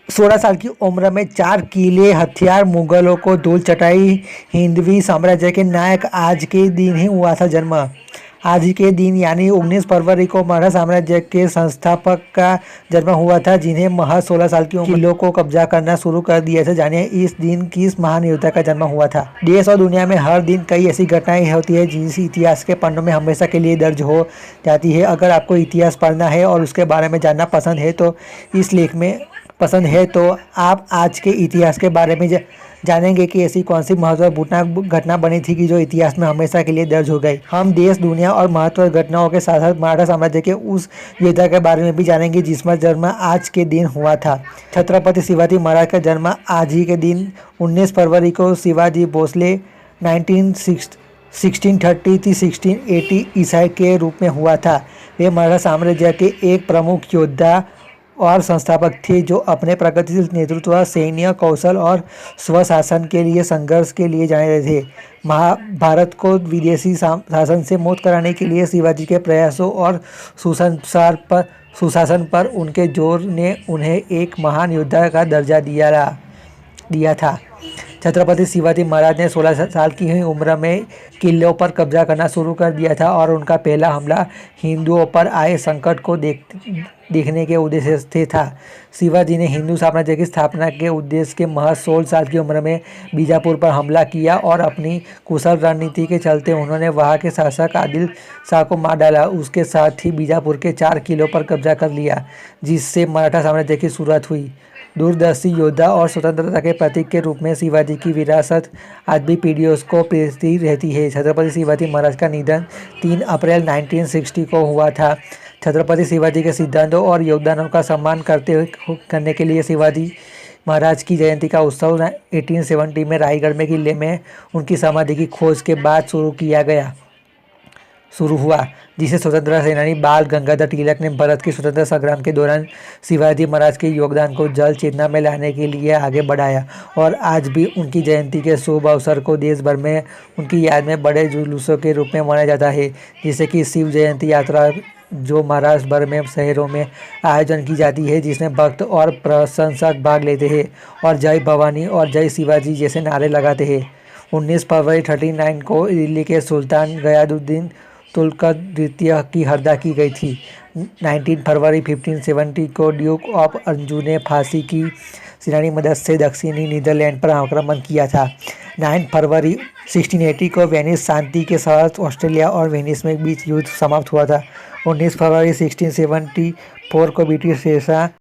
16 साल की उम्र में 4 किले, हथियार, मुगलों को धूल चटाई, हिंदवी साम्राज्य के नायक आज के दिन ही हुआ था जन्म। आज ही के दिन यानी 19 फरवरी को मराठा साम्राज्य के संस्थापक का जन्म हुआ था, जिन्हें महज 16 साल की उम्र किलों को कब्जा करना शुरू कर दिया था। जानिए इस दिन किस महान योद्धा का जन्म हुआ था। देश और दुनिया में हर दिन कई ऐसी घटनाएं होती है जिस इतिहास के पन्नों में हमेशा के लिए दर्ज हो जाती है। अगर आपको इतिहास पढ़ना है और उसके बारे में जानना पसंद है तो आप आज के इतिहास के बारे में जानेंगे कि ऐसी कौन सी महत्वपूर्ण घटना बनी थी कि जो इतिहास में हमेशा के लिए दर्ज हो गई। हम देश, दुनिया और महत्व घटनाओं के साथ साथ मराठा साम्राज्य के उस योद्धा के बारे में भी जानेंगे जिसका जन्म आज के दिन हुआ था। छत्रपति शिवाजी महाराज का जन्म आज ही के दिन 19 फरवरी को शिवाजी भोसले 1630-1680 ईसाई के रूप में हुआ था। वे मराठा साम्राज्य के एक प्रमुख योद्धा और संस्थापक थे जो अपने प्रगतिशील नेतृत्व, सैन्य कौशल और स्वशासन के लिए संघर्ष के लिए जाने थे। महाभारत को विदेशी शासन से मुक्त कराने के लिए शिवाजी के प्रयासों और सुशासन पर उनके जोर ने उन्हें एक महान योद्धा का दर्जा दिया था। छत्रपति शिवाजी महाराज ने 16 साल की ही उम्र में किलों पर कब्जा करना शुरू कर दिया था और उनका पहला हमला हिंदुओं पर आए संकट को देखने के उद्देश्य से था। शिवाजी ने हिंदू साम्राज्य की स्थापना के उद्देश्य के महज 16 साल की उम्र में बीजापुर पर हमला किया और अपनी कुशल रणनीति के चलते उन्होंने वहां के शासक आदिल शाह को मार डाला। उसके साथ ही बीजापुर के 4 किलों पर कब्जा कर लिया, जिससे मराठा साम्राज्य की शुरुआत हुई। दूरदर्शी योद्धा और स्वतंत्रता के प्रतीक के रूप में शिवाजी की विरासत आज भी पीढ़ियों को प्रेरती रहती है। छत्रपति शिवाजी महाराज का निधन 3 अप्रैल 1960 को हुआ था। छत्रपति शिवाजी के सिद्धांतों और योगदानों का सम्मान करने के लिए शिवाजी महाराज की जयंती का उत्सव 1870 में रायगढ़ में किले में उनकी समाधि की खोज के बाद शुरू हुआ, जिसे स्वतंत्रता सेनानी बाल गंगाधर तिलक ने भारत के स्वतंत्रता संग्राम के दौरान शिवाजी महाराज के योगदान को जल चेतना में लाने के लिए आगे बढ़ाया। और आज भी उनकी जयंती के शुभ अवसर को देश भर में उनकी याद में बड़े जुलूसों के रूप में मनाया जाता है, जैसे कि शिव जयंती यात्रा जो महाराष्ट्र भर में शहरों में आयोजन की जाती है, जिसमें भक्त और प्रशंसक भाग लेते हैं और जय भवानी और जय शिवाजी जैसे नारे लगाते हैं। 19 फरवरी 39 को दिल्ली के सुल्तान गयासुद्दीन तुगलक द्वितीय की हत्या की गई थी। 19 फरवरी 1570 को ड्यूक ऑफ अंजू ने फांसी की सेनानी मदद से दक्षिणी नीदरलैंड पर आक्रमण किया था। 9 फरवरी 1680 को वेनिस शांति के साथ ऑस्ट्रेलिया और वेनिस में बीच युद्ध समाप्त हुआ था। 19 फरवरी 1674 को ब्रिटिश शासन